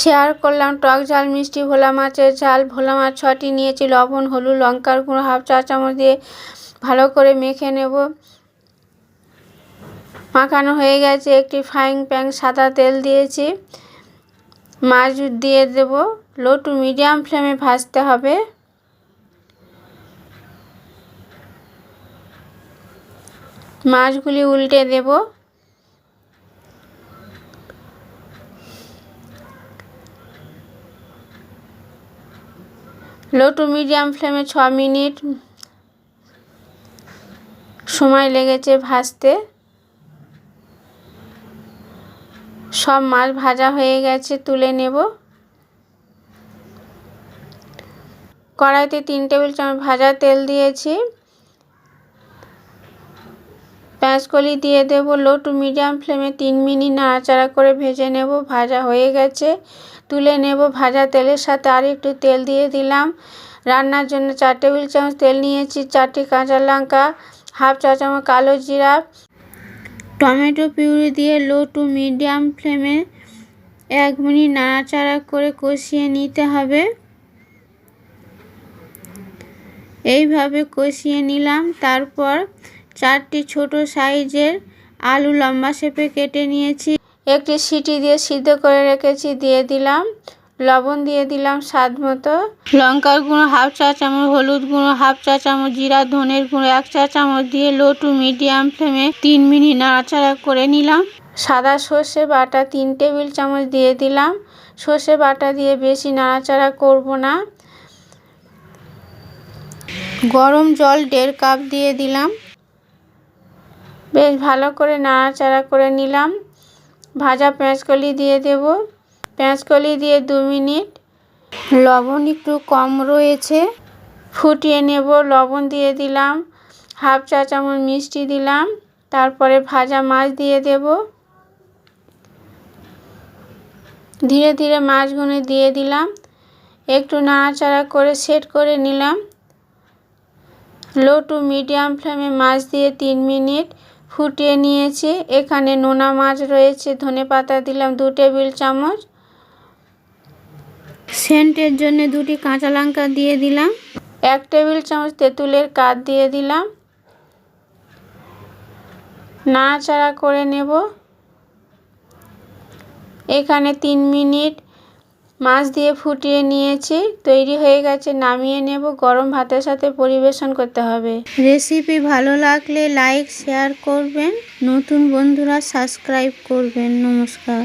Share করলাম টক ঝাল মিষ্টি ভোলা মাছের ঝাল। ভোলা মাছ 6টি নিয়েছি। লবণ, হলুদ, লঙ্কার গুঁড়ো হাফ চা চামচ দিয়ে ভালো করে মেখে নেব। মাখানো হয়ে গেছে। একটি ফ্রাইং প্যান সাদা তেল দিয়েছি। মাছ দিয়ে দেব। লো টু মিডিয়াম ফ্লেমে ভাজতে হবে। মাছগুলি উল্টে দেব। লো টু মিডিয়াম ফ্লেমে 6 মিনিট সময় লেগেছে ভাজতে। সব মাছ ভাজা হয়ে গেছে, তুলে নেব। কড়াইতে 3 টেবিল চামচ ভাজা তেল দিয়েছি। পেঁয়াজকলি দিয়ে দেব। লো টু মিডিয়াম ফ্লেমে 3 মিনিট নাড়াচাড়া করে ভেজে নেব। ভাজা হয়ে গেছে, তুলে নেব। ভাজা তেলের সাথে আর একটু তেল দিয়ে দিলাম। রান্নার জন্য 4 টেবিল চামচ তেল নিয়েছি। 4টি কাঁচা লঙ্কা, হাফ চা চামচ কালো জিরা, টমেটো পিউরি দিয়ে লো টু মিডিয়াম ফ্লেমে 1 মিনিট নাড়াচাড়া করে কষিয়ে নিতে হবে। এইভাবে কষিয়ে নিলাম। তারপর 4টি ছোট সাইজের আলু লম্বা শেপে কেটে নিয়েছি। একটি সিটি দিয়ে সিদ্ধ করে রেখেছি, দিয়ে দিলাম। লবণ দিয়ে দিলাম স্বাদ মতো। লঙ্কার গুঁড়ো হাফ চা চামচ, হলুদ গুঁড়ো হাফ চা চামচ, জিরা ধনের গুঁড়ো 1 চা চামচ দিয়ে লো টু মিডিয়াম ফ্লেমে 3 মিনিট নাড়াচাড়া করে নিলাম। সাদা সর্ষে বাটা 3 টেবিল চামচ দিয়ে দিলাম। সর্ষে বাটা দিয়ে বেশি নাড়াচাড়া করব না। গরম জল 1.5 কাপ দিয়ে দিলাম। বেশ ভালো করে নাড়াচাড়া করে নিলাম। ভাজা পেঁয়াজকলি দিয়ে দেব। পেঁয়াজকলি দিয়ে 2 মিনিট। লবণ একটু কম রয়েছে, ফুটিয়ে নেব। লবণ দিয়ে দিলাম। হাফ চা চামচ মিষ্টি দিলাম। তারপরে ভাজা মাছ দিয়ে দেব। ধীরে ধীরে মাছগুলো দিয়ে দিলাম। একটু নাড়াচাড়া করে সেট করে নিলাম। লো টু মিডিয়াম ফ্লেমে মাছ দিয়ে 3 মিনিট ফুটিয়ে নিয়েছি। এখানে নোনা মাছ রয়েছে। ধনেপাতা দিলাম 2 টেবিল চামচ। সেন্টের জন্য 2টি কাঁচা লঙ্কা দিয়ে দিলাম। 1 টেবিল চামচ তেঁতুলের কাঠ দিয়ে দিলাম। নাড়াচাড়া করে নেব। এখানে 3 মিনিট মাছ দিয়ে ফুটিয়ে নিয়েছি। তৈরি হয়ে গেছে, নামিয়ে নেব। গরম ভাতের সাথে পরিবেশন করতে হবে। রেসিপি ভালো লাগলে লাইক শেয়ার করবেন। নতুন বন্ধুরা সাবস্ক্রাইব করবেন। নমস্কার।